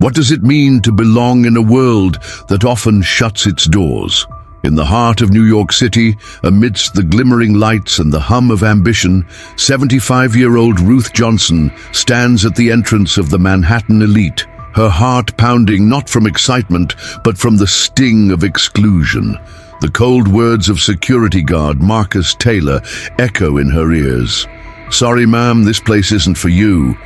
What does it mean to belong in a world that often shuts its doors? In the heart of New York City, amidst the glimmering lights and the hum of ambition, 75-year-old Ruth Johnson stands at the entrance of the Manhattan elite, her heart pounding not from excitement, but from the sting of exclusion. The cold words of security guard Marcus Taylor echo in her ears. "Sorry, ma'am, this place isn't for you."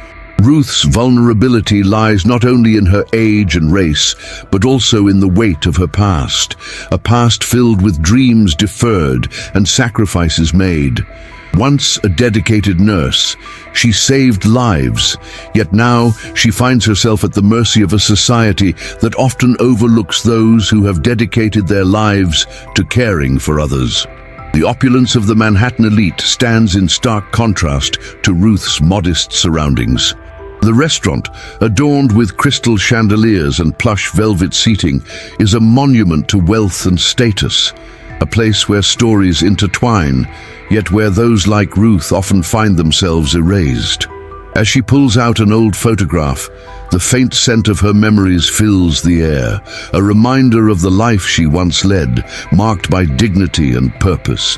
Ruth's vulnerability lies not only in her age and race, but also in the weight of her past, a past filled with dreams deferred and sacrifices made. Once a dedicated nurse, she saved lives, yet now she finds herself at the mercy of a society that often overlooks those who have dedicated their lives to caring for others. The opulence of the Manhattan elite stands in stark contrast to Ruth's modest surroundings. The restaurant, adorned with crystal chandeliers and plush velvet seating, is a monument to wealth and status, a place where stories intertwine, yet where those like Ruth often find themselves erased. As she pulls out an old photograph, the faint scent of her memories fills the air, a reminder of the life she once led, marked by dignity and purpose.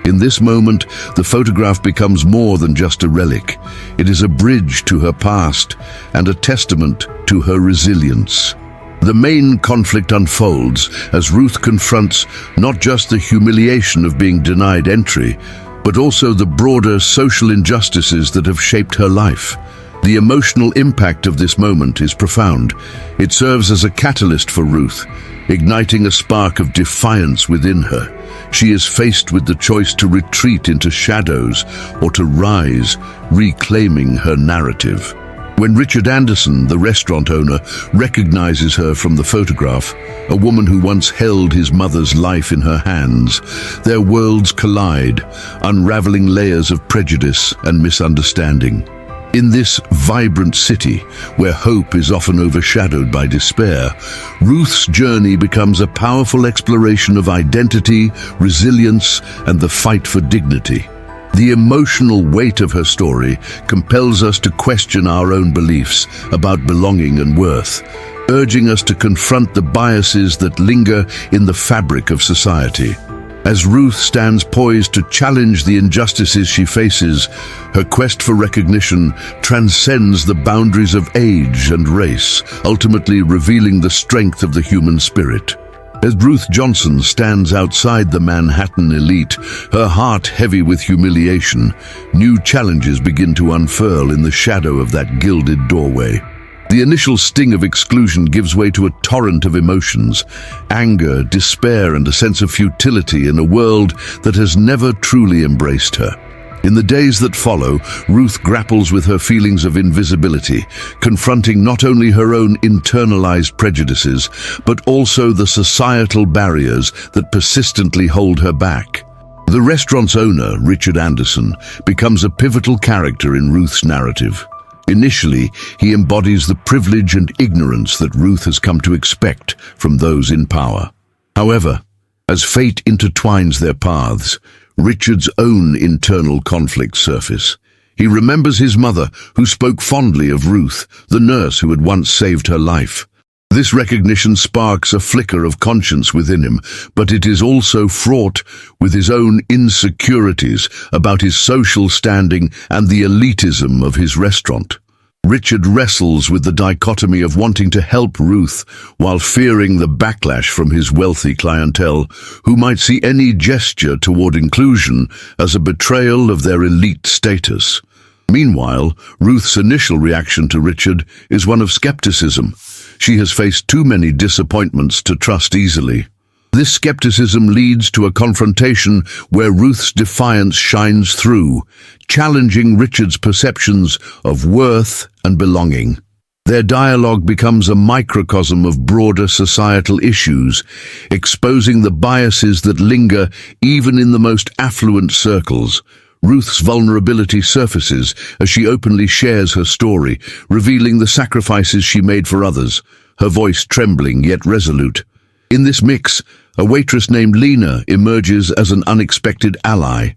In this moment, the photograph becomes more than just a relic. It is a bridge to her past and a testament to her resilience. The main conflict unfolds as Ruth confronts not just the humiliation of being denied entry, but also the broader social injustices that have shaped her life. The emotional impact of this moment is profound. It serves as a catalyst for Ruth, igniting a spark of defiance within her. She is faced with the choice to retreat into shadows or to rise, reclaiming her narrative. When Richard Anderson, the restaurant owner, recognizes her from the photograph, a woman who once held his mother's life in her hands, their worlds collide, unraveling layers of prejudice and misunderstanding. In this vibrant city, where hope is often overshadowed by despair, Ruth's journey becomes a powerful exploration of identity, resilience, and the fight for dignity. The emotional weight of her story compels us to question our own beliefs about belonging and worth, urging us to confront the biases that linger in the fabric of society. As Ruth stands poised to challenge the injustices she faces, her quest for recognition transcends the boundaries of age and race, ultimately revealing the strength of the human spirit. As Ruth Johnson stands outside the Manhattan elite, her heart heavy with humiliation, new challenges begin to unfurl in the shadow of that gilded doorway. The initial sting of exclusion gives way to a torrent of emotions, anger, despair, and a sense of futility in a world that has never truly embraced her. In the days that follow, Ruth grapples with her feelings of invisibility, confronting not only her own internalized prejudices, but also the societal barriers that persistently hold her back. The restaurant's owner, Richard Anderson, becomes a pivotal character in Ruth's narrative. Initially, he embodies the privilege and ignorance that Ruth has come to expect from those in power. However, as fate intertwines their paths, Richard's own internal conflicts surface. He remembers his mother, who spoke fondly of Ruth, the nurse who had once saved her life. This recognition sparks a flicker of conscience within him, but it is also fraught with his own insecurities about his social standing and the elitism of his restaurant. Richard wrestles with the dichotomy of wanting to help Ruth while fearing the backlash from his wealthy clientele, who might see any gesture toward inclusion as a betrayal of their elite status. Meanwhile, Ruth's initial reaction to Richard is one of skepticism. She has faced too many disappointments to trust easily. This skepticism leads to a confrontation where Ruth's defiance shines through, challenging Richard's perceptions of worth and belonging. Their dialogue becomes a microcosm of broader societal issues, exposing the biases that linger even in the most affluent circles. Ruth's vulnerability surfaces as she openly shares her story, revealing the sacrifices she made for others, her voice trembling yet resolute. In this mix, a waitress named Lena emerges as an unexpected ally.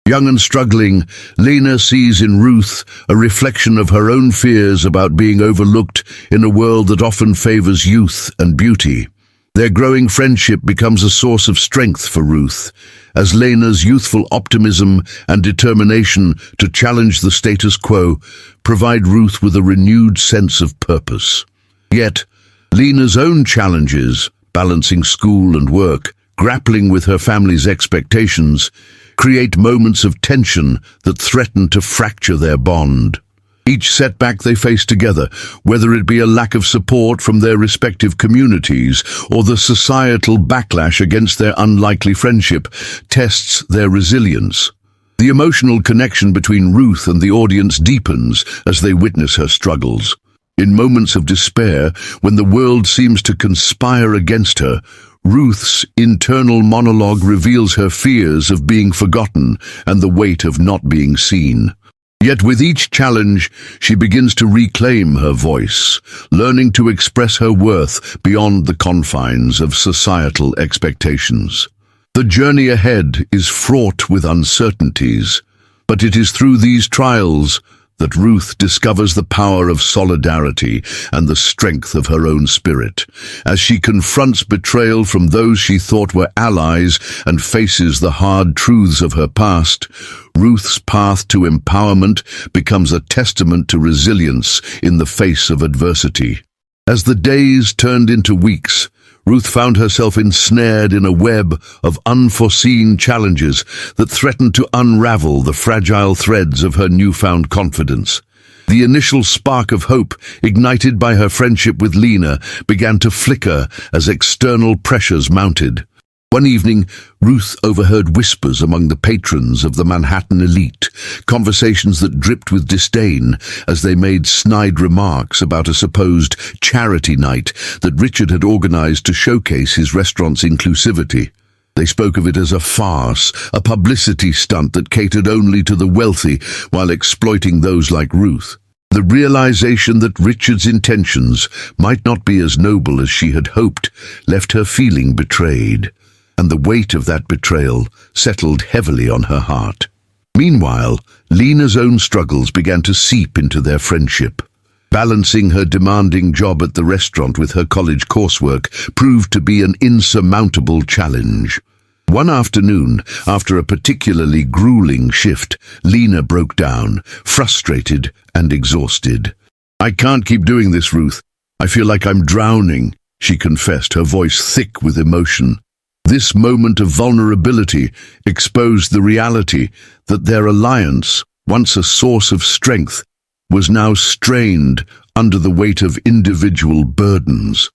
Young and struggling, Lena sees in Ruth a reflection of her own fears about being overlooked in a world that often favors youth and beauty. Their growing friendship becomes a source of strength for Ruth, as Lena's youthful optimism and determination to challenge the status quo provide Ruth with a renewed sense of purpose. Yet, Lena's own challenges, balancing school and work, grappling with her family's expectations, create moments of tension that threaten to fracture their bond. Each setback they face together, whether it be a lack of support from their respective communities or the societal backlash against their unlikely friendship, tests their resilience. The emotional connection between Ruth and the audience deepens as they witness her struggles. In moments of despair, when the world seems to conspire against her, Ruth's internal monologue reveals her fears of being forgotten and the weight of not being seen. Yet with each challenge, she begins to reclaim her voice, learning to express her worth beyond the confines of societal expectations. The journey ahead is fraught with uncertainties, but it is through these trials that Ruth discovers the power of solidarity and the strength of her own spirit. As she confronts betrayal from those she thought were allies and faces the hard truths of her past, Ruth's path to empowerment becomes a testament to resilience in the face of adversity. As the days turned into weeks, Ruth found herself ensnared in a web of unforeseen challenges that threatened to unravel the fragile threads of her newfound confidence. The initial spark of hope, ignited by her friendship with Lena, began to flicker as external pressures mounted. One evening, Ruth overheard whispers among the patrons of the Manhattan elite, conversations that dripped with disdain as they made snide remarks about a supposed charity night that Richard had organized to showcase his restaurant's inclusivity. They spoke of it as a farce, a publicity stunt that catered only to the wealthy while exploiting those like Ruth. The realization that Richard's intentions might not be as noble as she had hoped left her feeling betrayed, and the weight of that betrayal settled heavily on her heart. Meanwhile, Lena's own struggles began to seep into their friendship. Balancing her demanding job at the restaurant with her college coursework proved to be an insurmountable challenge. One afternoon, after a particularly grueling shift, Lena broke down, frustrated and exhausted. "I can't keep doing this, Ruth. I feel like I'm drowning," she confessed, her voice thick with emotion. This moment of vulnerability exposed the reality that their alliance, once a source of strength, was now strained under the weight of individual burdens.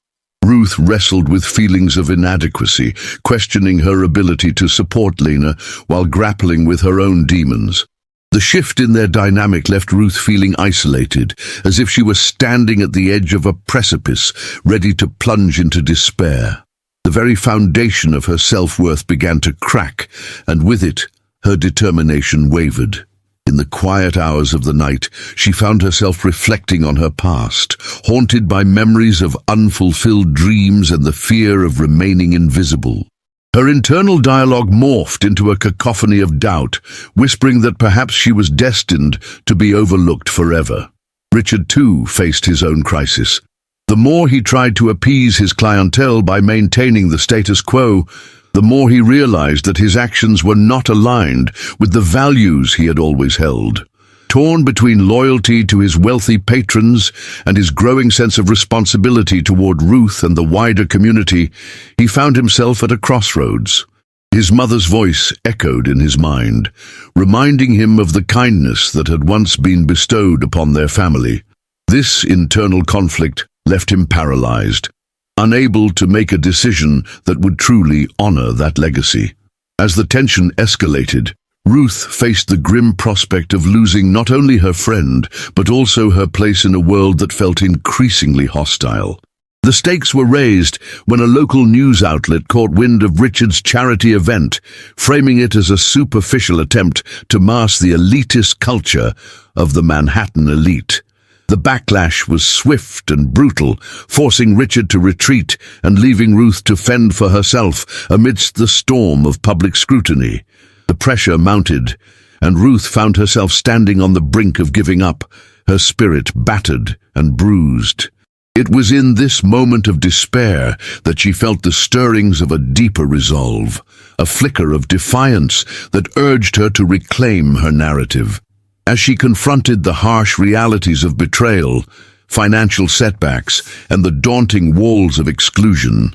Ruth wrestled with feelings of inadequacy, questioning her ability to support Lena while grappling with her own demons. The shift in their dynamic left Ruth feeling isolated, as if she was standing at the edge of a precipice, ready to plunge into despair. The very foundation of her self-worth began to crack, and with it, her determination wavered. In the quiet hours of the night, she found herself reflecting on her past, haunted by memories of unfulfilled dreams and the fear of remaining invisible. Her internal dialogue morphed into a cacophony of doubt, whispering that perhaps she was destined to be overlooked forever. Richard, too, faced his own crisis. The more he tried to appease his clientele by maintaining the status quo, the more he realized that his actions were not aligned with the values he had always held. Torn between loyalty to his wealthy patrons and his growing sense of responsibility toward Ruth and the wider community, he found himself at a crossroads. His mother's voice echoed in his mind, reminding him of the kindness that had once been bestowed upon their family. This internal conflict left him paralyzed, unable to make a decision that would truly honor that legacy. As the tension escalated, Ruth faced the grim prospect of losing not only her friend, but also her place in a world that felt increasingly hostile. The stakes were raised when a local news outlet caught wind of Richard's charity event, framing it as a superficial attempt to mask the elitist culture of the Manhattan elite. The backlash was swift and brutal, forcing Richard to retreat and leaving Ruth to fend for herself amidst the storm of public scrutiny. The pressure mounted and Ruth found herself standing on the brink of giving up, her spirit battered and bruised. It was in this moment of despair that she felt the stirrings of a deeper resolve, a flicker of defiance that urged her to reclaim her narrative. As she confronted the harsh realities of betrayal, financial setbacks, and the daunting walls of exclusion,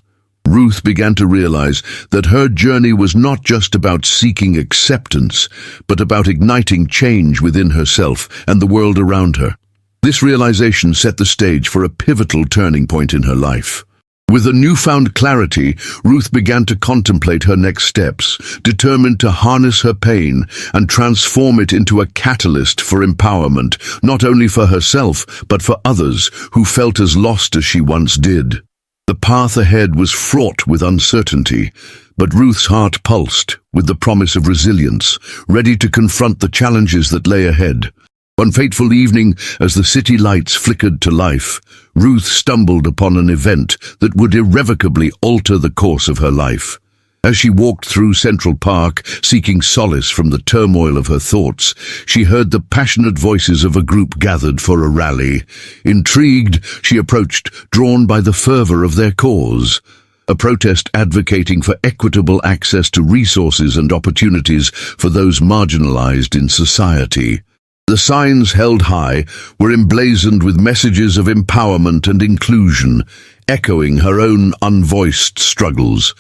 Ruth began to realize that her journey was not just about seeking acceptance, but about igniting change within herself and the world around her. This realization set the stage for a pivotal turning point in her life. With a newfound clarity, Ruth began to contemplate her next steps, determined to harness her pain and transform it into a catalyst for empowerment, not only for herself, but for others who felt as lost as she once did. The path ahead was fraught with uncertainty, but Ruth's heart pulsed with the promise of resilience, ready to confront the challenges that lay ahead. One fateful evening, as the city lights flickered to life, Ruth stumbled upon an event that would irrevocably alter the course of her life. As she walked through Central Park, seeking solace from the turmoil of her thoughts, she heard the passionate voices of a group gathered for a rally. Intrigued, she approached, drawn by the fervor of their cause. A protest advocating for equitable access to resources and opportunities for those marginalized in society. The signs held high were emblazoned with messages of empowerment and inclusion, echoing her own unvoiced struggles.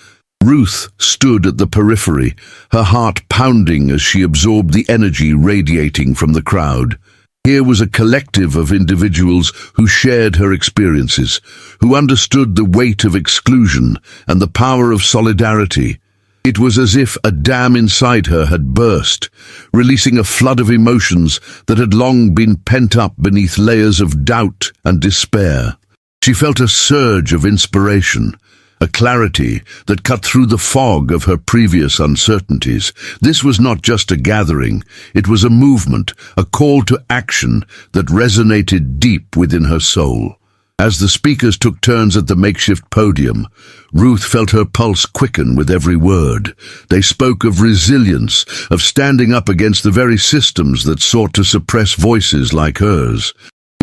Ruth stood at the periphery, her heart pounding as she absorbed the energy radiating from the crowd. Here was a collective of individuals who shared her experiences, who understood the weight of exclusion and the power of solidarity. It was as if a dam inside her had burst, releasing a flood of emotions that had long been pent up beneath layers of doubt and despair. She felt a surge of inspiration, a clarity that cut through the fog of her previous uncertainties. This was not just a gathering, it was a movement, a call to action that resonated deep within her soul. As the speakers took turns at the makeshift podium, Ruth felt her pulse quicken with every word. They spoke of resilience, of standing up against the very systems that sought to suppress voices like hers.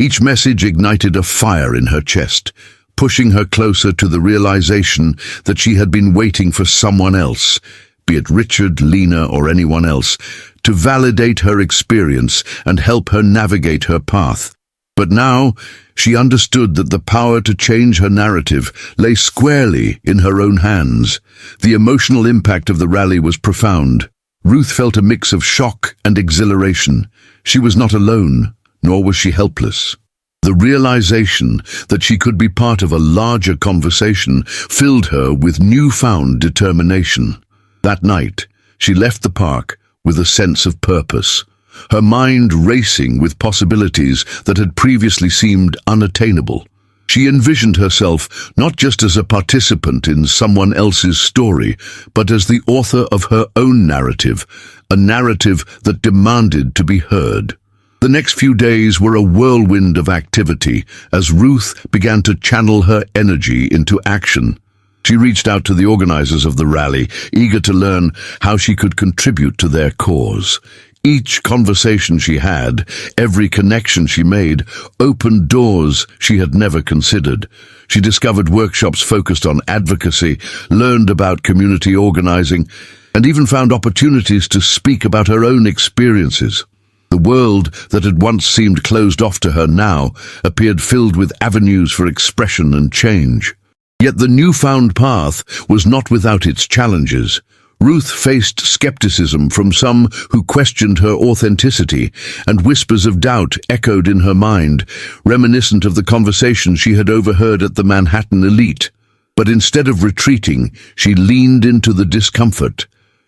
Each message ignited a fire in her chest, pushing her closer to the realization that she had been waiting for someone else, be it Richard, Lena, or anyone else, to validate her experience and help her navigate her path. But now, she understood that the power to change her narrative lay squarely in her own hands. The emotional impact of the rally was profound. Ruth felt a mix of shock and exhilaration. She was not alone, nor was she helpless. The realization that she could be part of a larger conversation filled her with newfound determination. That night, she left the park with a sense of purpose, her mind racing with possibilities that had previously seemed unattainable. She envisioned herself not just as a participant in someone else's story, but as the author of her own narrative, a narrative that demanded to be heard. The next few days were a whirlwind of activity as Ruth began to channel her energy into action. She reached out to the organizers of the rally, eager to learn how she could contribute to their cause. Each conversation she had, every connection she made, opened doors she had never considered. She discovered workshops focused on advocacy, learned about community organizing, and even found opportunities to speak about her own experiences. The world that had once seemed closed off to her now appeared filled with avenues for expression and change. Yet the newfound path was not without its challenges. Ruth faced skepticism from some who questioned her authenticity, and whispers of doubt echoed in her mind, reminiscent of the conversation she had overheard at the Manhattan elite. But instead of retreating, she leaned into the discomfort.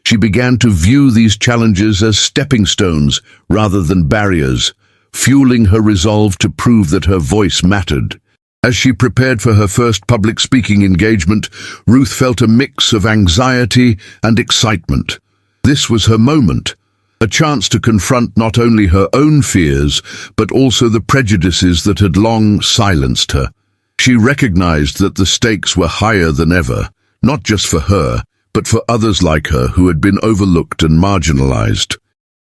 She began to view these challenges as stepping stones rather than barriers, fueling her resolve to prove that her voice mattered. As she prepared for her first public speaking engagement, Ruth felt a mix of anxiety and excitement. This was her moment, a chance to confront not only her own fears, but also the prejudices that had long silenced her. She recognized that the stakes were higher than ever, not just for her, but for others like her who had been overlooked and marginalized.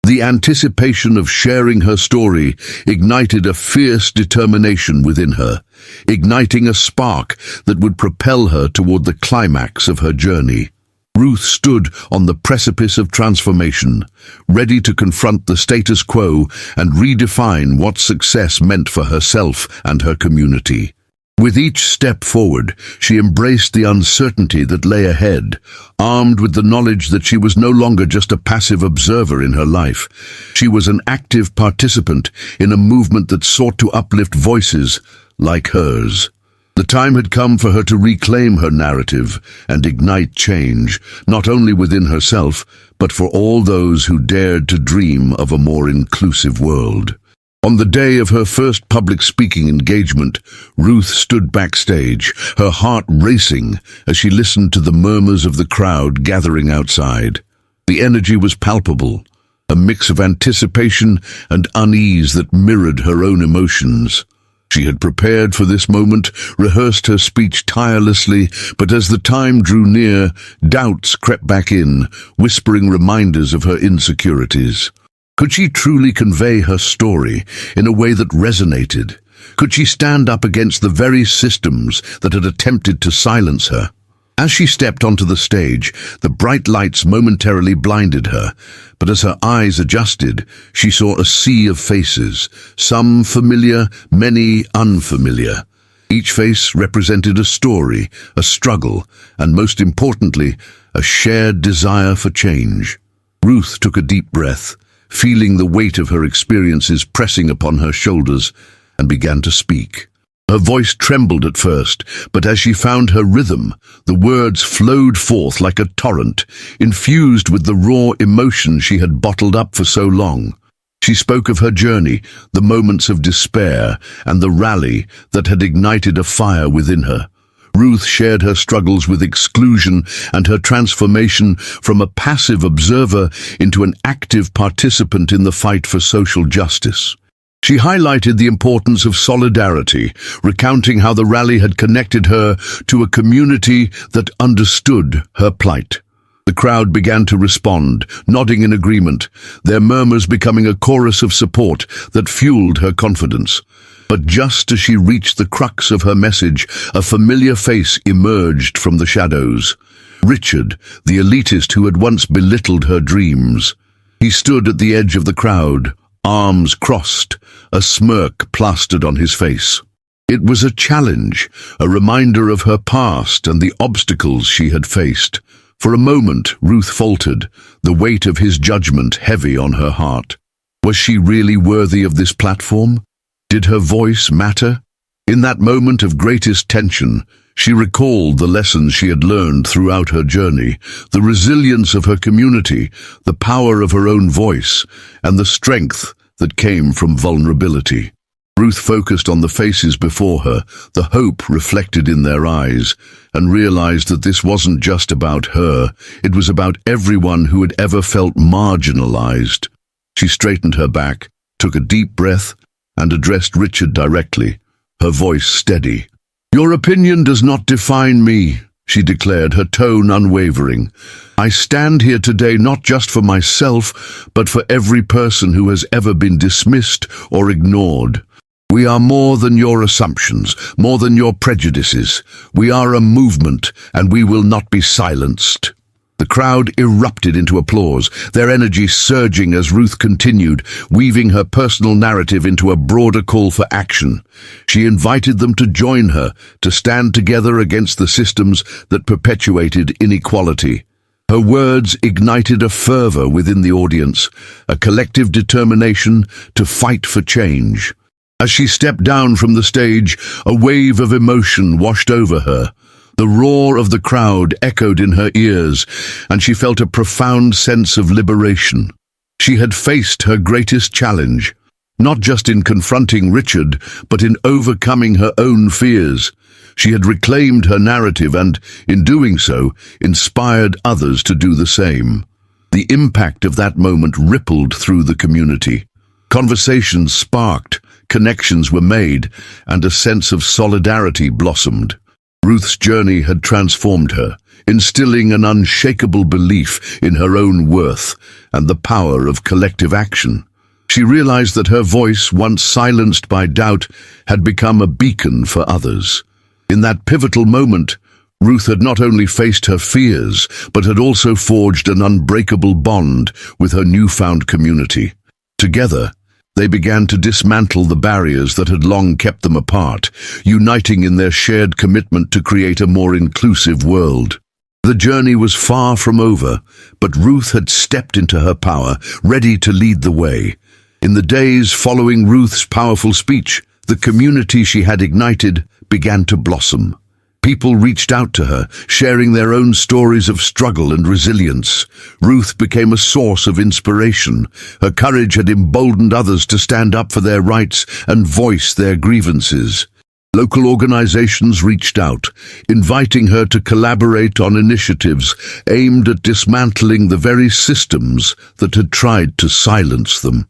The anticipation of sharing her story ignited a fierce determination within her, igniting a spark that would propel her toward the climax of her journey. Ruth stood on the precipice of transformation, ready to confront the status quo and redefine what success meant for herself and her community. With each step forward, she embraced the uncertainty that lay ahead, armed with the knowledge that she was no longer just a passive observer in her life. She was an active participant in a movement that sought to uplift voices like hers. The time had come for her to reclaim her narrative and ignite change, not only within herself, but for all those who dared to dream of a more inclusive world. On the day of her first public speaking engagement, Ruth stood backstage, her heart racing as she listened to the murmurs of the crowd gathering outside. The energy was palpable, a mix of anticipation and unease that mirrored her own emotions. She had prepared for this moment, rehearsed her speech tirelessly, but as the time drew near, doubts crept back in, whispering reminders of her insecurities. Could she truly convey her story in a way that resonated? Could she stand up against the very systems that had attempted to silence her? As she stepped onto the stage, the bright lights momentarily blinded her, but as her eyes adjusted, she saw a sea of faces, some familiar, many unfamiliar. Each face represented a story, a struggle, and most importantly, a shared desire for change. Ruth took a deep breath, feeling the weight of her experiences pressing upon her shoulders, and began to speak. Her voice trembled at first, but as she found her rhythm, the words flowed forth like a torrent, infused with the raw emotion she had bottled up for so long. She spoke of her journey, the moments of despair, and the rally that had ignited a fire within her. Ruth shared her struggles with exclusion and her transformation from a passive observer into an active participant in the fight for social justice. She highlighted the importance of solidarity, recounting how the rally had connected her to a community that understood her plight. The crowd began to respond, nodding in agreement, their murmurs becoming a chorus of support that fueled her confidence. But just as she reached the crux of her message, a familiar face emerged from the shadows. Richard, the elitist who had once belittled her dreams. He stood at the edge of the crowd, arms crossed, a smirk plastered on his face. It was a challenge, a reminder of her past and the obstacles she had faced. For a moment, Ruth faltered, the weight of his judgment heavy on her heart. Was she really worthy of this platform? Did her voice matter? In that moment of greatest tension, she recalled the lessons she had learned throughout her journey, the resilience of her community, the power of her own voice, and the strength that came from vulnerability. Ruth focused on the faces before her, the hope reflected in their eyes, and realized that this wasn't just about her, it was about everyone who had ever felt marginalized. She straightened her back, took a deep breath, and addressed Richard directly, her voice steady. "Your opinion does not define me," she declared, her tone unwavering. "I stand here today not just for myself, but for every person who has ever been dismissed or ignored. We are more than your assumptions, more than your prejudices. We are a movement, and we will not be silenced." The crowd erupted into applause, their energy surging as Ruth continued, weaving her personal narrative into a broader call for action. She invited them to join her, to stand together against the systems that perpetuated inequality. Her words ignited a fervor within the audience, a collective determination to fight for change. As she stepped down from the stage, a wave of emotion washed over her. The roar of the crowd echoed in her ears, and she felt a profound sense of liberation. She had faced her greatest challenge, not just in confronting Richard, but in overcoming her own fears. She had reclaimed her narrative and, in doing so, inspired others to do the same. The impact of that moment rippled through the community. Conversations sparked, connections were made, and a sense of solidarity blossomed. Ruth's journey had transformed her, instilling an unshakable belief in her own worth and the power of collective action. She realized that her voice, once silenced by doubt, had become a beacon for others. In that pivotal moment, Ruth had not only faced her fears, but had also forged an unbreakable bond with her newfound community. Together, they began to dismantle the barriers that had long kept them apart, uniting in their shared commitment to create a more inclusive world. The journey was far from over, but Ruth had stepped into her power, ready to lead the way. In the days following Ruth's powerful speech, the community she had ignited began to blossom. People reached out to her, sharing their own stories of struggle and resilience. Ruth became a source of inspiration. Her courage had emboldened others to stand up for their rights and voice their grievances. Local organizations reached out, inviting her to collaborate on initiatives aimed at dismantling the very systems that had tried to silence them.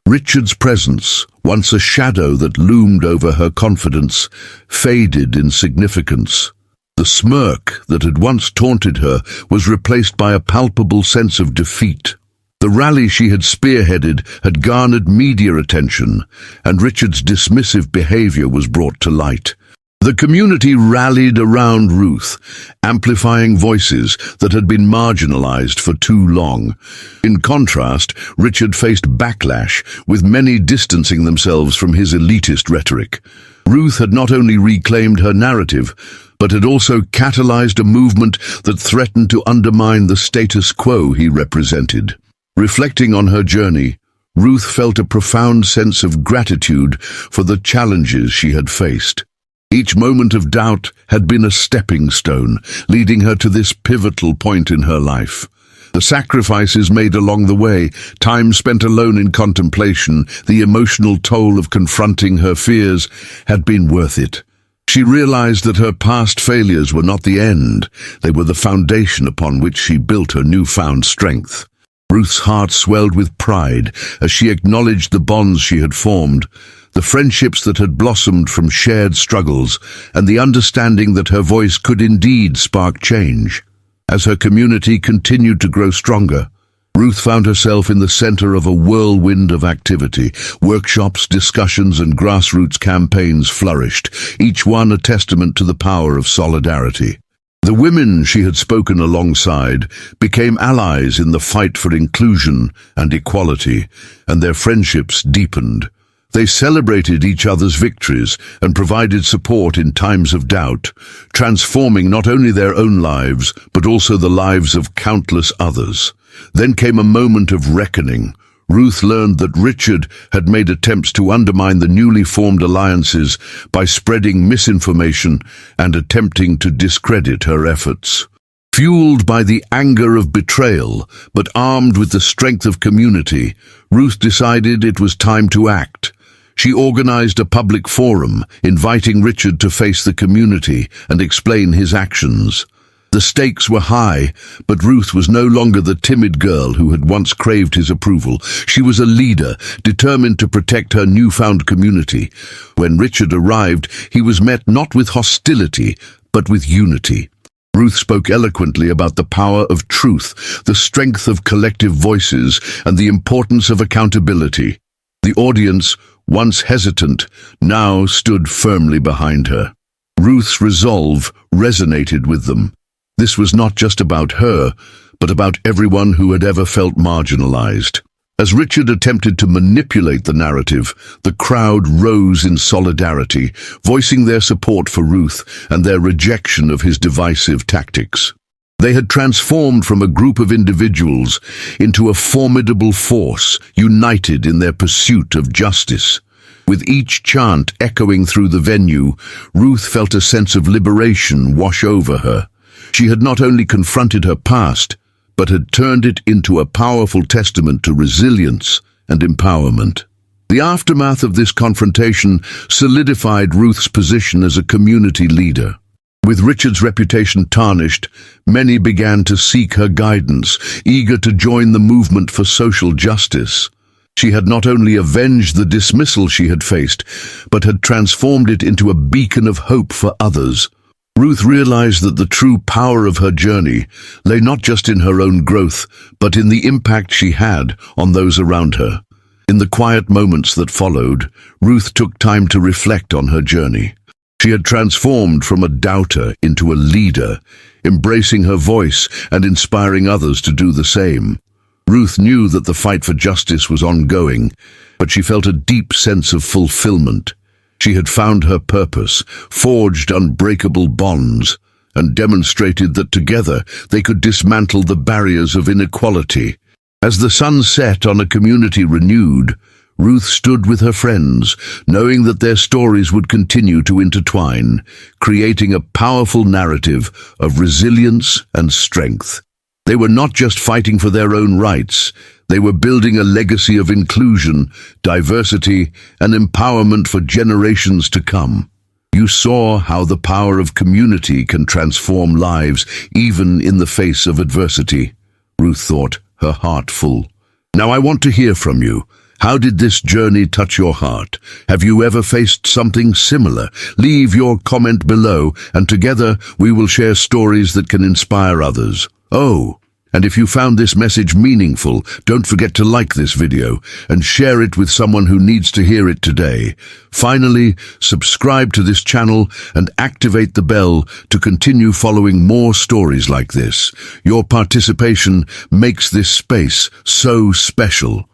Richard's presence, once a shadow that loomed over her confidence, faded in significance. The smirk that had once taunted her was replaced by a palpable sense of defeat. The rally she had spearheaded had garnered media attention, and Richard's dismissive behavior was brought to light. The community rallied around Ruth, amplifying voices that had been marginalized for too long. In contrast, Richard faced backlash, with many distancing themselves from his elitist rhetoric. Ruth had not only reclaimed her narrative, but had also catalyzed a movement that threatened to undermine the status quo he represented. Reflecting on her journey, Ruth felt a profound sense of gratitude for the challenges she had faced. Each moment of doubt had been a stepping stone, leading her to this pivotal point in her life. The sacrifices made along the way, time spent alone in contemplation, the emotional toll of confronting her fears, had been worth it. She realized that her past failures were not the end, they were the foundation upon which she built her newfound strength. Ruth's heart swelled with pride as she acknowledged the bonds she had formed, the friendships that had blossomed from shared struggles, and the understanding that her voice could indeed spark change. As her community continued to grow stronger, Ruth found herself in the center of a whirlwind of activity. Workshops, discussions, and grassroots campaigns flourished, each one a testament to the power of solidarity. The women she had spoken alongside became allies in the fight for inclusion and equality, and their friendships deepened. They celebrated each other's victories and provided support in times of doubt, transforming not only their own lives, but also the lives of countless others. Then came a moment of reckoning. Ruth learned that Richard had made attempts to undermine the newly formed alliances by spreading misinformation and attempting to discredit her efforts. Fueled by the anger of betrayal, but armed with the strength of community, Ruth decided it was time to act. She organized a public forum, inviting Richard to face the community and explain his actions. The stakes were high, but Ruth was no longer the timid girl who had once craved his approval. She was a leader, determined to protect her newfound community. When Richard arrived, he was met not with hostility, but with unity. Ruth spoke eloquently about the power of truth, the strength of collective voices, and the importance of accountability. The audience, once hesitant, now stood firmly behind her. Ruth's resolve resonated with them. This was not just about her, but about everyone who had ever felt marginalized. As Richard attempted to manipulate the narrative, the crowd rose in solidarity, voicing their support for Ruth and their rejection of his divisive tactics. They had transformed from a group of individuals into a formidable force, united in their pursuit of justice. With each chant echoing through the venue, Ruth felt a sense of liberation wash over her. She had not only confronted her past, but had turned it into a powerful testament to resilience and empowerment. The aftermath of this confrontation solidified Ruth's position as a community leader. With Richard's reputation tarnished, many began to seek her guidance, eager to join the movement for social justice. She had not only avenged the dismissal she had faced, but had transformed it into a beacon of hope for others. Ruth realized that the true power of her journey lay not just in her own growth, but in the impact she had on those around her. In the quiet moments that followed, Ruth took time to reflect on her journey. She had transformed from a doubter into a leader, embracing her voice and inspiring others to do the same. Ruth knew that the fight for justice was ongoing, but she felt a deep sense of fulfillment. She had found her purpose, forged unbreakable bonds, and demonstrated that together they could dismantle the barriers of inequality. As the sun set on a community renewed, Ruth stood with her friends, knowing that their stories would continue to intertwine, creating a powerful narrative of resilience and strength. They were not just fighting for their own rights, they were building a legacy of inclusion, diversity, and empowerment for generations to come. You saw how the power of community can transform lives, even in the face of adversity, Ruth thought, her heart full. Now I want to hear from you. How did this journey touch your heart? Have you ever faced something similar? Leave your comment below, and together we will share stories that can inspire others. Oh, and if you found this message meaningful, don't forget to like this video and share it with someone who needs to hear it today. Finally, subscribe to this channel and activate the bell to continue following more stories like this. Your participation makes this space so special.